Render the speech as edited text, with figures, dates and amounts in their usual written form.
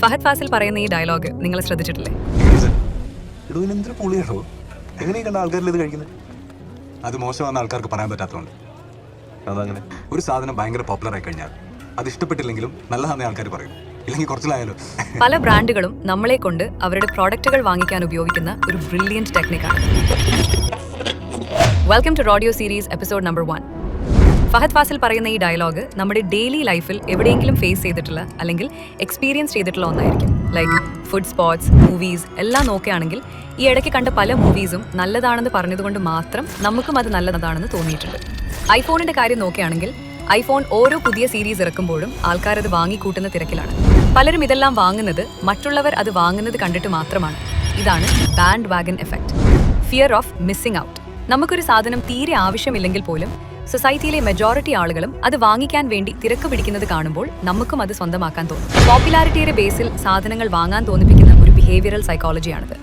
ഫഹദ് ഫാസിൽ പറയുന്ന ഈ ഡയലോഗ് നിങ്ങൾ ശ്രദ്ധിച്ചിട്ടില്ലേ? അത് മോശമാണെന്ന് ആൾക്കാർക്ക് പറയാൻ പറ്റാത്തതുകൊണ്ട്. അതങ്ങനെ ഒരു സാധനം ഭയങ്കര പോപ്പുലർ ആയി കഴിഞ്ഞാൽ അത് ഇഷ്ടപ്പെട്ടില്ലെങ്കിലും നല്ലതാണെന്ന് ആൾക്കാർ പറയും, ഇല്ലെങ്കിൽ കുറച്ചിലായാലോ. പല ബ്രാൻഡുകളും നമ്മളെ കൊണ്ട് അവരുടെ പ്രോഡക്റ്റുകൾ വാങ്ങിക്കാൻ ഉപയോഗിക്കുന്ന ഒരു ബ്രില്യൻറ്റ് ടെക്നിക്കാണ്. Welcome to rodeo series episode number 1. Fahadh Faasil പറയുന്ന ഈ ഡയലോഗ് നമ്മുടെ ഡെയിലി ലൈഫിൽ എവിടെയെങ്കിലും ഫേസ് ചെയ്തിട്ടുള്ള അല്ലെങ്കിൽ എക്സ്പീരിയൻസ് ചെയ്തിട്ടുള്ള ഒന്നായിരിക്കും. ലൈക്ക് ഫുഡ് സ്പോട്സ്, മൂവീസ് എല്ലാം നോക്കുകയാണെങ്കിൽ ഈ ഇടയ്ക്ക് കണ്ട പല മൂവീസും നല്ലതാണെന്ന് പറഞ്ഞതുകൊണ്ട് മാത്രം നമുക്കും അത് നല്ലതാണെന്ന് തോന്നിയിട്ടുണ്ട്. ഐഫോണിൻ്റെ കാര്യം നോക്കുകയാണെങ്കിൽ ഐഫോൺ ഓരോ പുതിയ സീരീസ് ഇറക്കുമ്പോഴും ആൾക്കാരത് വാങ്ങിക്കൂട്ടുന്ന തിരക്കിലാണ്. പലരും ഇതെല്ലാം വാങ്ങുന്നത് മറ്റുള്ളവർ അത് വാങ്ങുന്നത് കണ്ടിട്ട് മാത്രമാണ്. ഇതാണ് band Wagen effect, fear of missing out. നമുക്കൊരു സാധനം തീരെ ആവശ്യമില്ലെങ്കിൽ പോലും സൊസൈറ്റിയിലെ മെജോറിറ്റി ആളുകളും അത് വാങ്ങിക്കാൻ വേണ്ടി തിരക്ക് പിടിക്കുന്നത് കാണുമ്പോൾ നമുക്കും അത് സ്വന്തമാക്കാൻ തോന്നും. പോപ്പുലാരിറ്റിയുടെ ബേസിൽ സാധനങ്ങൾ വാങ്ങാൻ തോന്നിപ്പിക്കുന്ന ഒരു ബിഹേവിയറൽ സൈക്കോളജിയാണിത്.